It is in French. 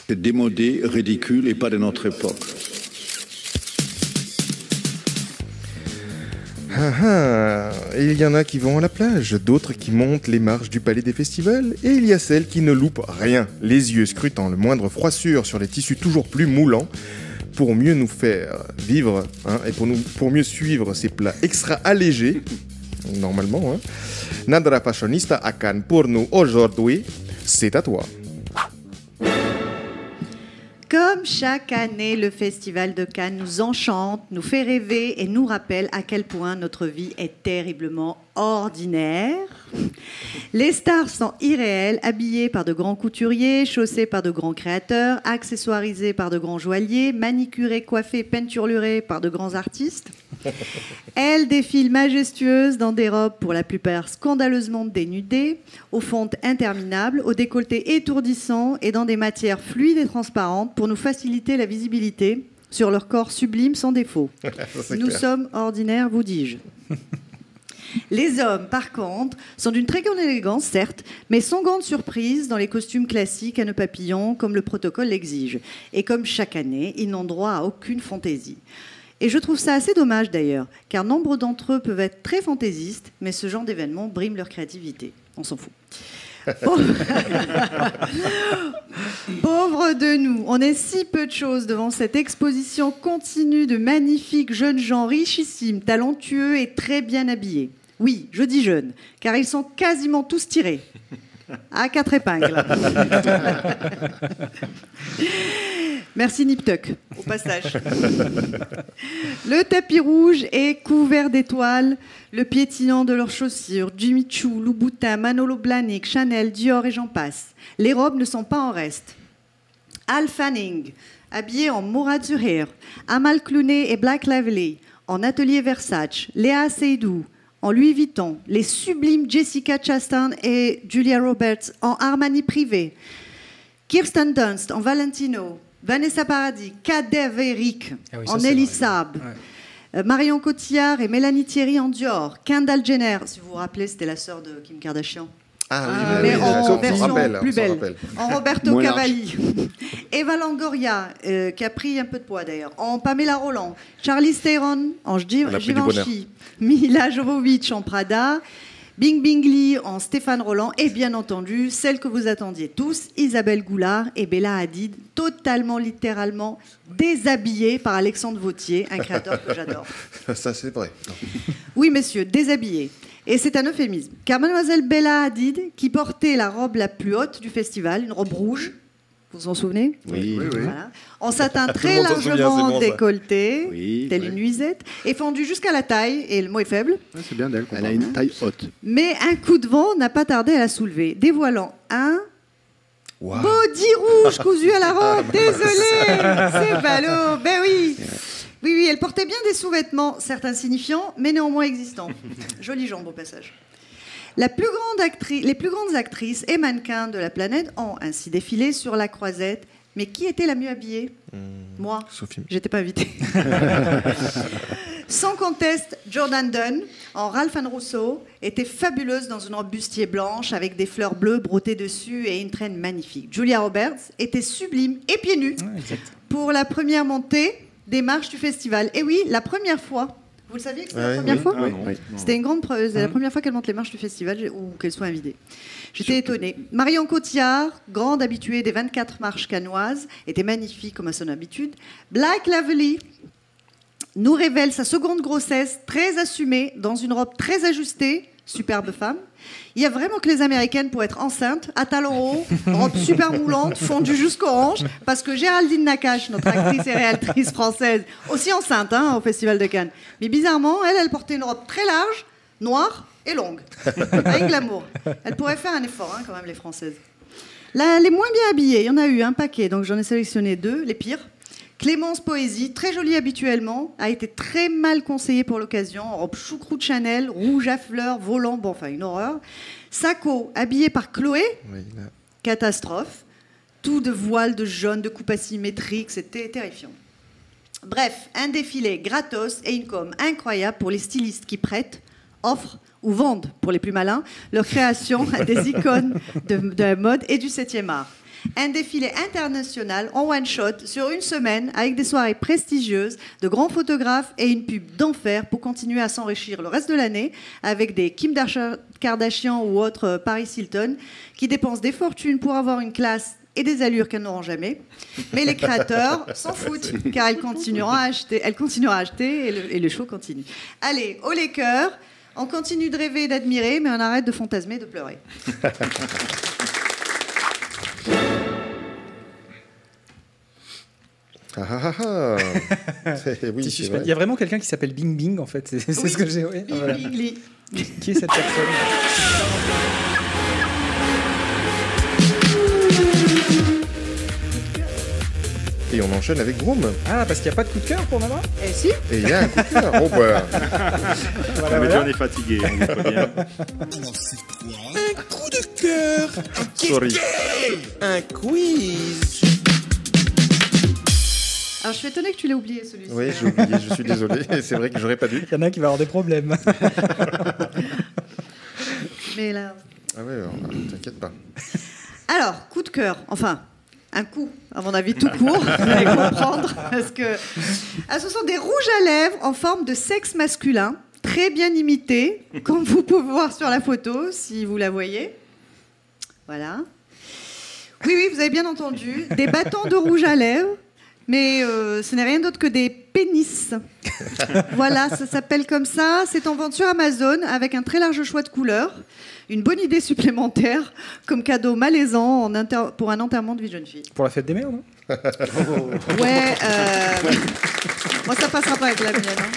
C'est démodé, ridicule et pas de notre époque. Et il y en a qui vont à la plage, d'autres qui montent les marches du palais des festivals, et il y a celles qui ne loupent rien, les yeux scrutant le moindre froissure sur les tissus toujours plus moulants, pour mieux nous faire vivre, et pour mieux suivre ces plats extra allégés, normalement. Nadra Fashionista à Cannes pour nous aujourd'hui, c'est à toi. Comme chaque année, le Festival de Cannes nous enchante, nous fait rêver et nous rappelle à quel point notre vie est terriblement ordinaire. Les stars sont irréelles, habillées par de grands couturiers, chaussées par de grands créateurs, accessoirisées par de grands joailliers, manicurées, coiffées, peinturlurées par de grands artistes. Elles défilent majestueuses dans des robes pour la plupart scandaleusement dénudées, aux fontes interminables, aux décolletés étourdissants et dans des matières fluides et transparentes pour nous faciliter la visibilité sur leur corps sublime sans défaut. Nous sommes ordinaires, vous dis-je. Les hommes, par contre, sont d'une très grande élégance, certes, mais sans grande surprise dans les costumes classiques à nœuds papillons, comme le protocole l'exige. Et comme chaque année, ils n'ont droit à aucune fantaisie. Et je trouve ça assez dommage d'ailleurs, car nombre d'entre eux peuvent être très fantaisistes, mais ce genre d'événement brime leur créativité. On s'en fout. Pauvres de nous, on est si peu de choses devant cette exposition continue de magnifiques jeunes gens richissimes, talentueux et très bien habillés. Oui, je dis jeunes, car ils sont quasiment tous tirés. À 4 épingles. Merci Nip Tuck, au passage. Le tapis rouge est couvert d'étoiles, le piétinant de leurs chaussures, Jimmy Choo, Louboutin, Manolo Blahnik, Chanel, Dior et j'en passe. Les robes ne sont pas en reste. Al Fanning, habillé en Mourad Zuhair, Amal Clooney et Blake Lively, en atelier Versace, Léa Seydoux, en Louis Vuitton, les sublimes Jessica Chastain et Julia Roberts en Armani privé, Kirsten Dunst en Valentino, Vanessa Paradis, Cadavéric en Elisab, Marion Cotillard et Mélanie Thierry en Dior, Kendall Jenner, si vous vous rappelez, c'était la sœur de Kim Kardashian. Mais en version plus belle, en Roberto Cavalli. Eva Longoria, qui a pris un peu de poids d'ailleurs, en Pamela Roland, Charlize Theron en Givenchy, Mila Jovovich en Prada, Bing Bing Lee en Stéphane Roland et bien entendu, celle que vous attendiez tous, Isabelle Goulard et Bella Hadid, totalement, littéralement déshabillées par Alexandre Vauthier, un créateur que j'adore. Ça, c'est vrai. Oui, messieurs, déshabillées. Et c'est un euphémisme, car mademoiselle Bella Hadid, qui portait la robe la plus haute du festival, une robe rouge, vous vous en souvenez ? Oui. Voilà. En satin très largement décolleté, Oui, telle une nuisette, et fendu jusqu'à la taille, et le mot est faible. Ouais, c'est bien d'elle. Elle a une taille haute. Mais un coup de vent n'a pas tardé à la soulever, dévoilant un body rouge cousu à la robe. Désolé, c'est ballot. Ben oui. Oui, elle portait bien des sous-vêtements, certes insignifiants, mais néanmoins existants. Jolie jambe au passage. Les plus grandes actrices et mannequins de la planète ont ainsi défilé sur la croisette. Mais qui était la mieux habillée ? Moi. Sophie. J'étais pas invitée. Sans conteste, Jordan Dunn, en Ralph & Russo, était fabuleuse dans une robe bustier blanche avec des fleurs bleues broutées dessus et une traîne magnifique. Julia Roberts était sublime et pieds nus pour la première montée des marches du festival. Et oui, la première fois. Vous le saviez que c'était la première fois ? C'était une grande preuve. C'était la première fois qu'elle monte les marches du festival ou qu'elle soit invitée. J'étais étonnée. Marion Cotillard, grande habituée des 24 marches cannoises, était magnifique comme à son habitude. Blake Lively nous révèle sa seconde grossesse très assumée dans une robe très ajustée. Superbe femme. Il y a vraiment que les Américaines pour être enceintes, à talons hauts, robe super moulante, fondue jusqu'aux hanches, parce que Géraldine Nakache, notre actrice et réalisatrice française, aussi enceinte au Festival de Cannes. Mais bizarrement, elle portait une robe très large, noire et longue, avec glamour. Elle pourrait faire un effort quand même, les Françaises. Là, les moins bien habillées, il y en a eu un paquet, donc j'en ai sélectionné 2, les pires. Clémence Poésie, très jolie habituellement, a été très mal conseillée pour l'occasion, en robe choucroute Chanel, rouge à fleurs, volant, bon, enfin une horreur. Sacco, habillée par Chloé, catastrophe. Tout de voile, de jaune, de coupe asymétrique, c'était terrifiant. Bref, un défilé gratos et une com incroyable pour les stylistes qui prêtent, offrent ou vendent, pour les plus malins, leur création à des icônes de la mode et du 7e art. un défilé international en one-shot sur une semaine avec des soirées prestigieuses, de grands photographes et une pub d'enfer pour continuer à s'enrichir le reste de l'année avec des Kim Kardashian ou autres Paris Hilton qui dépensent des fortunes pour avoir une classe et des allures qu'elles n'auront jamais. Mais les créateurs s'en foutent, car elles continueront à acheter et le show continue. Allez, haut les cœurs, on continue de rêver et d'admirer, mais on arrête de fantasmer et de pleurer. Oui, c'est vrai. Il y a vraiment quelqu'un qui s'appelle Bing Bing, en fait. C'est Oui, ce que j'ai... Ouais, Bing voilà. Bing Lee. Qui est cette personne? Et on enchaîne avec Groom. Ah, parce qu'il n'y a pas de coup de cœur pour Nana? Eh si. Et il y a un coup de cœur. Oh bah. Voilà, Mais voilà. on est fatigué, on vous prévient. Un coup de cœur. Sorry. Un quiz. Alors je suis étonnée que tu l'aies oublié celui-ci. Oui, j'ai oublié, je suis désolé. C'est vrai que j'aurais pas dû. Il y en a qui va avoir des problèmes. Mais là... Ah ouais, alors, t'inquiète pas. Alors, coup de cœur, enfin, un coup, à mon avis, tout court, vous allez comprendre, parce que ce sont des rouges à lèvres en forme de sexe masculin, très bien imités, comme vous pouvez voir sur la photo, si vous la voyez. Voilà. Oui, oui, vous avez bien entendu, des bâtons de rouge à lèvres, mais ce n'est rien d'autre que des pénis. Voilà, ça s'appelle comme ça, c'est en vente sur Amazon, avec un très large choix de couleurs. Une bonne idée supplémentaire comme cadeau malaisant pour un enterrement de vie de jeune fille. Pour la fête des mères, non? Ouais, moi ça passera pas avec la mienne. Hein.